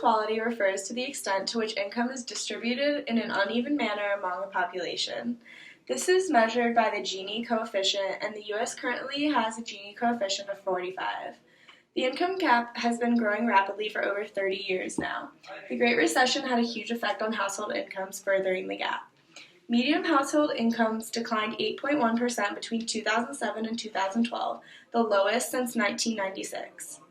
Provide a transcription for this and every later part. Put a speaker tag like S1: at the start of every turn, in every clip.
S1: inequality refers to the extent to which income is distributed in an uneven manner among a population. This is measured by the Gini coefficient, and the U.S. currently has a Gini coefficient of 45. The income gap has been growing rapidly for over 30 years now. The Great Recession had a huge effect on household incomes, furthering the gap. Median household incomes declined 8.1% between 2007 and 2012, the lowest since 1996.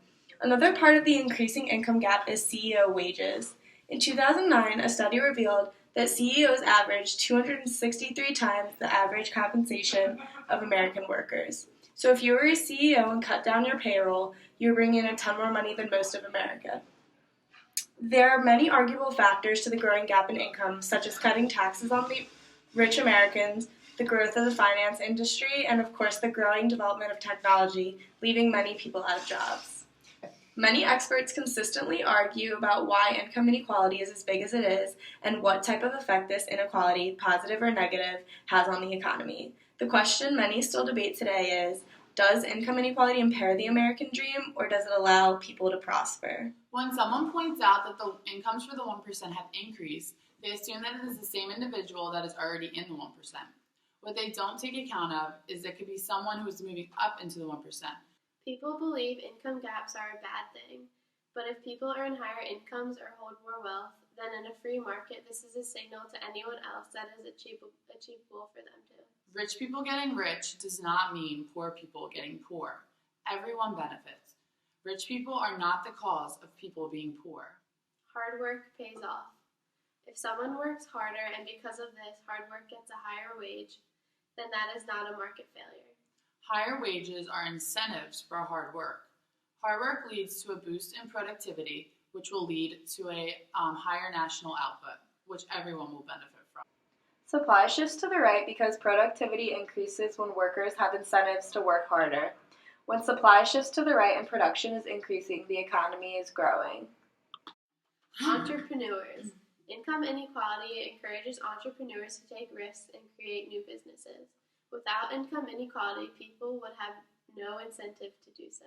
S1: Another part of the increasing income gap is CEO wages. In 2009, a study revealed that CEOs averaged 263 times the average compensation of American workers. So if you were a CEO and cut down your payroll, you're bringing in a ton more money than most of America. There are many arguable factors to the growing gap in income, such as cutting taxes on the rich Americans, the growth of the finance industry, and of course the growing development of technology, leaving many people out of jobs. Many experts consistently argue about why income inequality is as big as it is and what type of effect this inequality, positive or negative, has on the economy. The question many still debate today is, does income inequality impair the American dream, or does it allow people to prosper?
S2: When someone points out that the incomes for the 1% have increased, they assume that it is the same individual that is already in the 1%. What they don't take account of is it could be someone who is moving up into the 1%.
S3: People believe income gaps are a bad thing, but if people earn higher incomes or hold more wealth, then in a free market, this is a signal to anyone else that is achievable for them too.
S2: Rich people getting rich does not mean poor people getting poor. Everyone benefits. Rich people are not the cause of people being poor.
S3: Hard work pays off. If someone works harder and because of this hard work gets a higher wage, then that is not a market failure.
S2: Higher wages are incentives for hard work. Hard work leads to a boost in productivity, which will lead to a higher national output, which everyone will benefit from.
S1: Supply shifts to the right because productivity increases when workers have incentives to work harder. When supply shifts to the right and production is increasing, the economy is growing.
S3: Entrepreneurs. Income inequality encourages entrepreneurs to take risks and create new businesses. Without income inequality, people would have no incentive to do so.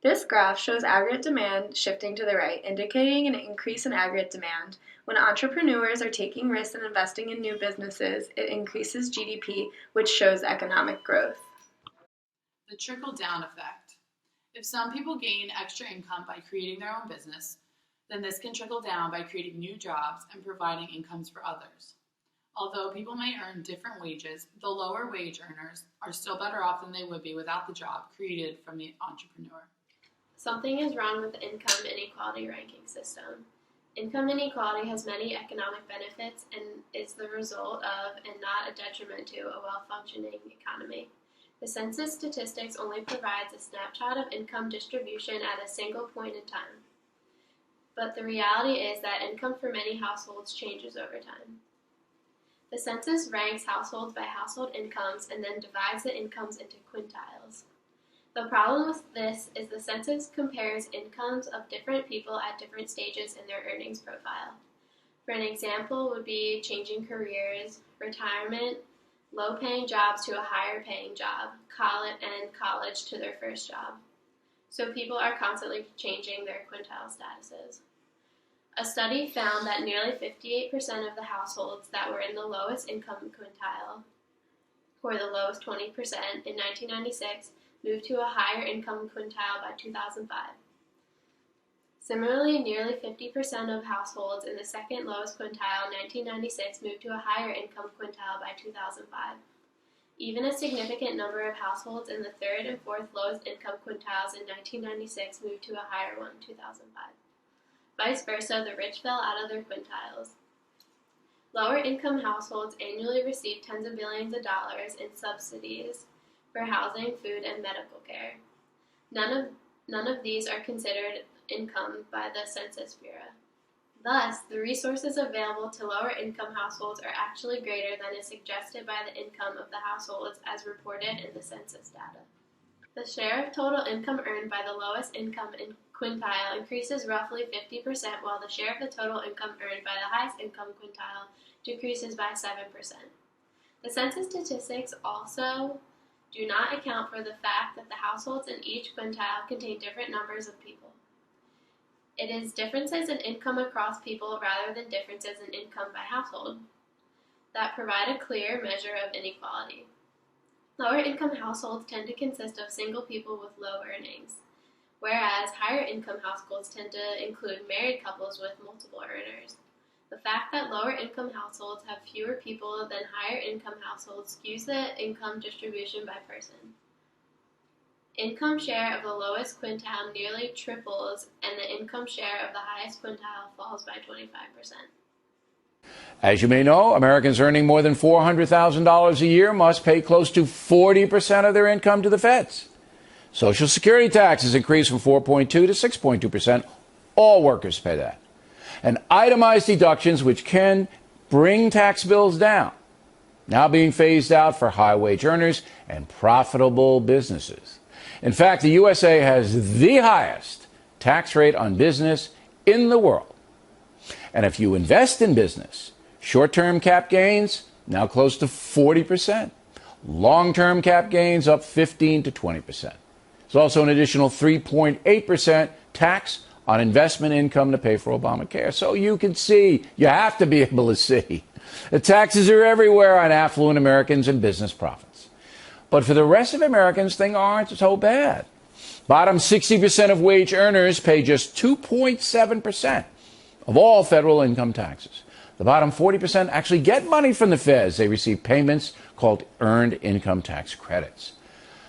S1: This graph shows aggregate demand shifting to the right, indicating an increase in aggregate demand. When entrepreneurs are taking risks and investing in new businesses, it increases GDP, which shows economic growth.
S2: The trickle-down effect. If some people gain extra income by creating their own business, then this can trickle down by creating new jobs and providing incomes for others. Although people may earn different wages, the lower wage earners are still better off than they would be without the job created from the entrepreneur.
S3: Something is wrong with the income inequality ranking system. Income inequality has many economic benefits and is the result of and not a detriment to a well-functioning economy. The census statistics only provides a snapshot of income distribution at a single point in time. But the reality is that income for many households changes over time. The census ranks households by household incomes and then divides the incomes into quintiles. The problem with this is the census compares incomes of different people at different stages in their earnings profile. For an example would be changing careers, retirement, low-paying jobs to a higher-paying job, college to their first job. So people are constantly changing their quintile statuses. A study found that nearly 58% of the households that were in the lowest income quintile, or the lowest 20% in 1996, moved to a higher income quintile by 2005. Similarly, nearly 50% of households in the second lowest quintile in 1996 moved to a higher income quintile by 2005. Even a significant number of households in the third and fourth lowest income quintiles in 1996 moved to a higher one in 2005. Vice versa, the rich fell out of their quintiles. Lower income households annually receive tens of billions of dollars in subsidies for housing, food, and medical care. None of these are considered income by the Census Bureau. Thus, the resources available to lower income households are actually greater than is suggested by the income of the households as reported in the census data. The share of total income earned by the lowest income quintile increases roughly 50%, while the share of the total income earned by the highest income quintile decreases by 7%. The census statistics also do not account for the fact that the households in each quintile contain different numbers of people. It is differences in income across people rather than differences in income by household that provide a clear measure of inequality. Lower income households tend to consist of single people with low earnings, whereas higher income households tend to include married couples with multiple earners. The fact that lower income households have fewer people than higher income households skews the income distribution by person. Income share of the lowest quintile nearly triples, and the income share of the highest quintile falls by 25%.
S4: As you may know, Americans earning more than $400,000 a year must pay close to 40% of their income to the feds. Social Security taxes increased from 4.2 to 6.2%. All workers pay that. And itemized deductions, which can bring tax bills down, now being phased out for high-wage earners and profitable businesses. In fact, the USA has the highest tax rate on business in the world. And if you invest in business, short-term cap gains now close to 40%. Long-term cap gains up 15 to 20%. There's also an additional 3.8% tax on investment income to pay for Obamacare. So you can see, you have to be able to see. The taxes are everywhere on affluent Americans and business profits. But for the rest of Americans, things aren't so bad. Bottom 60% of wage earners pay just 2.7% of all federal income taxes. The bottom 40% actually get money from the feds. They receive payments called earned income tax credits.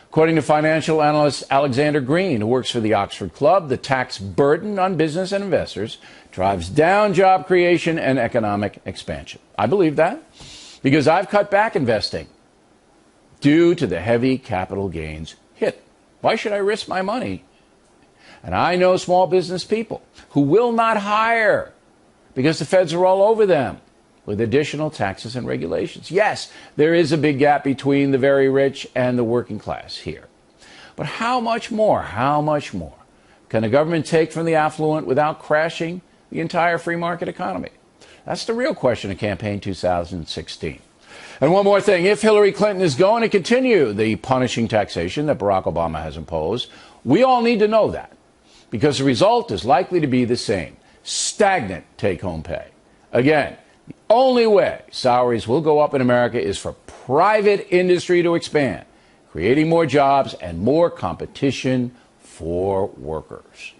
S4: According to financial analyst Alexander Green, who works for the Oxford Club, the tax burden on business and investors drives down job creation and economic expansion. I believe that because I've cut back investing due to the heavy capital gains hit. Why should I risk my money? And I know small business people who will not hire because the feds are all over them with additional taxes and regulations. Yes, there is a big gap between the very rich and the working class here. But how much more can the government take from the affluent without crashing the entire free market economy? That's the real question of campaign 2016. And one more thing, if Hillary Clinton is going to continue the punishing taxation that Barack Obama has imposed, we all need to know that, because the result is likely to be the same: stagnant take-home pay. Again, the only way salaries will go up in America is for private industry to expand, creating more jobs and more competition for workers.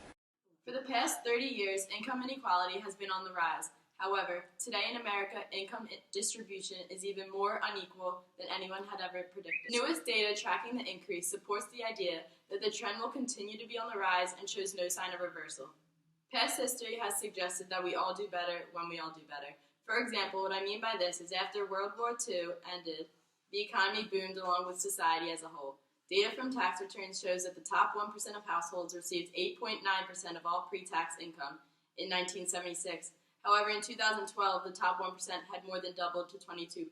S2: For the past 30 years, income inequality has been on the rise. However, today in America, income distribution is even more unequal than anyone had ever predicted. Newest data tracking the increase supports the idea that the trend will continue to be on the rise and shows no sign of reversal. Past history has suggested that we all do better when we all do better. For example, what I mean by this is after World War II ended, the economy boomed along with society as a whole. Data from tax returns shows that the top 1% of households received 8.9% of all pre-tax income in 1976. However, in 2012, the top 1% had more than doubled to 22.46%.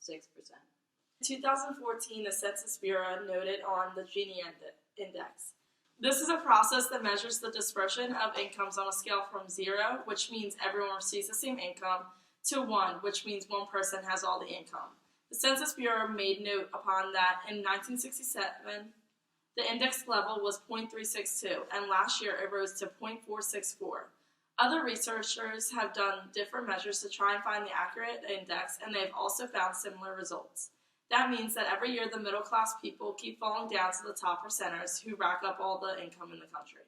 S1: In 2014, the Census Bureau noted on the Gini Index. This is a process that measures the dispersion of incomes on a scale from 0, which means everyone receives the same income, to 1, which means one person has all the income. The Census Bureau made note upon that in 1967, the index level was 0.362, and last year it rose to 0.464. Other researchers have done different measures to try and find the accurate index, and they've also found similar results. That means that every year the middle-class people keep falling down to the top percenters who rack up all the income in the country.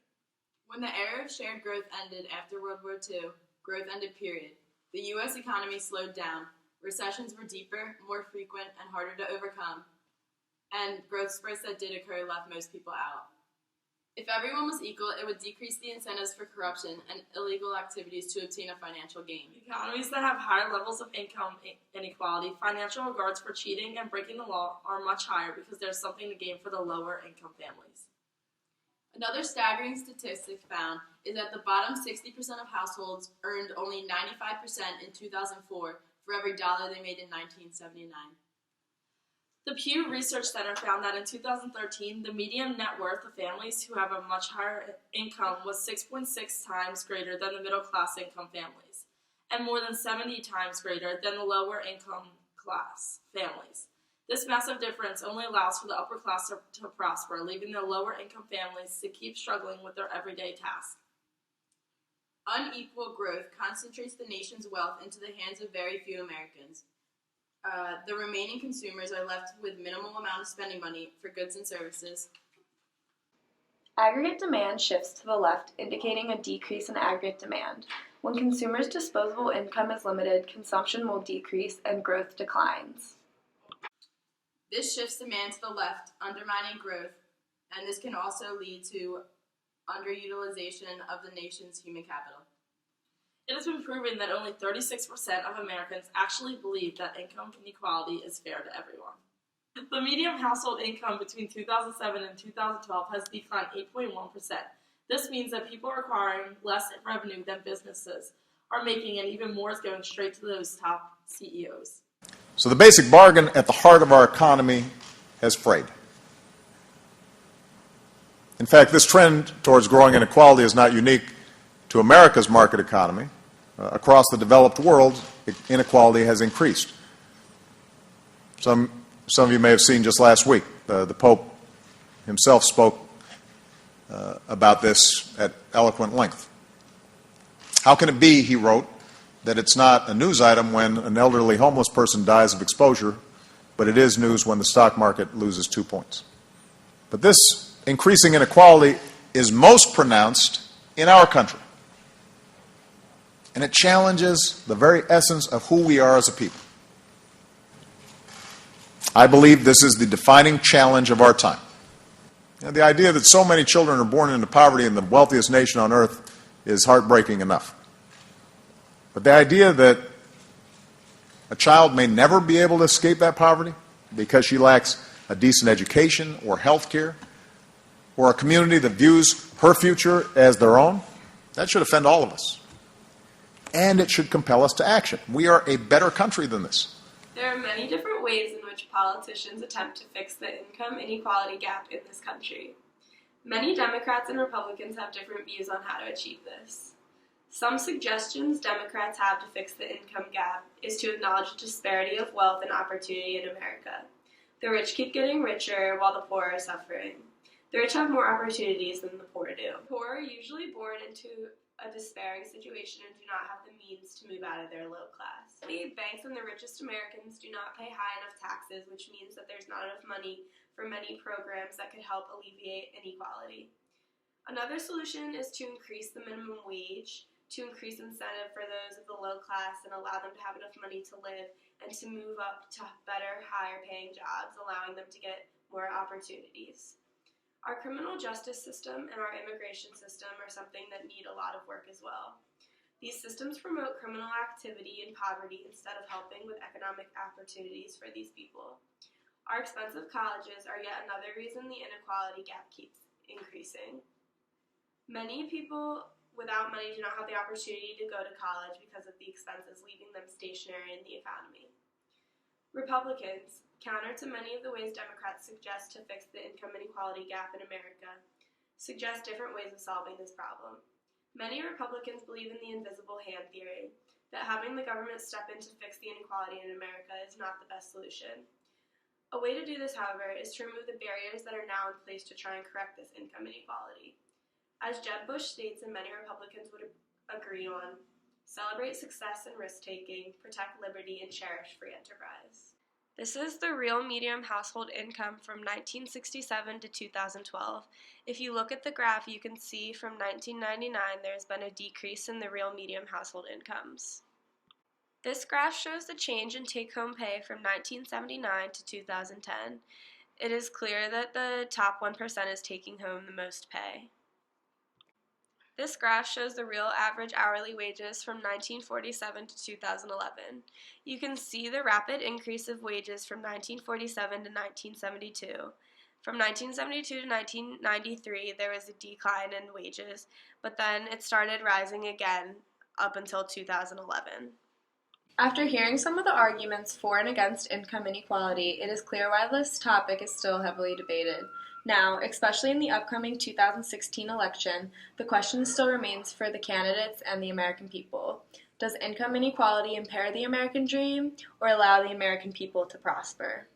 S2: When the era of shared growth ended after World War II, growth ended period. The U.S. economy slowed down. Recessions were deeper, more frequent, and harder to overcome. And growth spurts that did occur left most people out. If everyone was equal, it would decrease the incentives for corruption and illegal activities to obtain a financial gain.
S1: Economies that have higher levels of income inequality, financial rewards for cheating and breaking the law are much higher because there's something to gain for the lower income families.
S2: Another staggering statistic found is that the bottom 60% of households earned only 95% in 2004 for every dollar they made in 1979.
S1: The Pew Research Center found that in 2013, the median net worth of families who have a much higher income was 6.6 times greater than the middle-class income families, and more than 70 times greater than the lower-income class families. This massive difference only allows for the upper class to prosper, leaving the lower-income families to keep struggling with their everyday tasks.
S5: Unequal growth concentrates the nation's wealth into the hands of very few Americans. The remaining consumers are left with minimal amount of spending money for goods and services.
S1: Aggregate demand shifts to the left, indicating a decrease in aggregate demand. When consumers' disposable income is limited, consumption will decrease and growth declines.
S5: This shifts demand to the left, undermining growth, and this can also lead to underutilization of the nation's human capital.
S6: It has been proven that only 36% of Americans actually believe that income inequality is fair to everyone. The median household income between 2007 and 2012 has declined 8.1%. This means that people are acquiring less revenue than businesses are making, and even more is going straight to those top CEOs.
S7: So the basic bargain at the heart of our economy has frayed. In fact, this trend towards growing inequality is not unique to America's market economy. Across the developed world, inequality has increased. Some of you may have seen just last week, the Pope himself spoke about this at eloquent length. How can it be, he wrote, that it's not a news item when an elderly homeless person dies of exposure, but it is news when the stock market loses 2 points? But this increasing inequality is most pronounced in our country. And it challenges the very essence of who we are as a people. I believe this is the defining challenge of our time. The idea that so many children are born into poverty in the wealthiest nation on earth is heartbreaking enough. But the idea that a child may never be able to escape that poverty because she lacks a decent education or health care, or a community that views her future as their own, that should offend all of us. And it should compel us to action. We are a better country than this.
S1: There are many different ways in which politicians attempt to fix the income inequality gap in this country. Many Democrats and Republicans have different views on how to achieve this. Some suggestions Democrats have to fix the income gap is to acknowledge the disparity of wealth and opportunity in America. The rich keep getting richer while the poor are suffering. The rich have more opportunities than the poor do. The poor are usually born into a despairing situation and do not have the means to move out of their low class. Banks and the richest Americans do not pay high enough taxes, which means that there's not enough money for many programs that could help alleviate inequality. Another solution is to increase the minimum wage, to increase incentive for those of the low class and allow them to have enough money to live and to move up to better, higher paying jobs, allowing them to get more opportunities. Our criminal justice system and our immigration system are something that need a lot of work as well. These systems promote criminal activity and poverty instead of helping with economic opportunities for these people. Our expensive colleges are yet another reason the inequality gap keeps increasing. Many people without money do not have the opportunity to go to college because of the expenses, leaving them stationary in the economy. Republicans, counter to many of the ways Democrats suggest to fix the income inequality gap in America, suggest different ways of solving this problem. Many Republicans believe in the invisible hand theory, that having the government step in to fix the inequality in America is not the best solution. A way to do this, however, is to remove the barriers that are now in place to try and correct this income inequality. As Jeb Bush states and many Republicans would agree on, celebrate success and risk-taking, protect liberty, and cherish free enterprise. This is the real median household income from 1967 to 2012. If you look at the graph, you can see from 1999 there's been a decrease in the real median household incomes. This graph shows the change in take-home pay from 1979 to 2010. It is clear that the top 1% is taking home the most pay. This graph shows the real average hourly wages from 1947 to 2011. You can see the rapid increase of wages from 1947 to 1972. From 1972 to 1993, there was a decline in wages, but then it started rising again up until 2011. After hearing some of the arguments for and against income inequality, it is clear why this topic is still heavily debated. Now, especially in the upcoming 2016 election, the question still remains for the candidates and the American people. Does income inequality impair the American dream or allow the American people to prosper?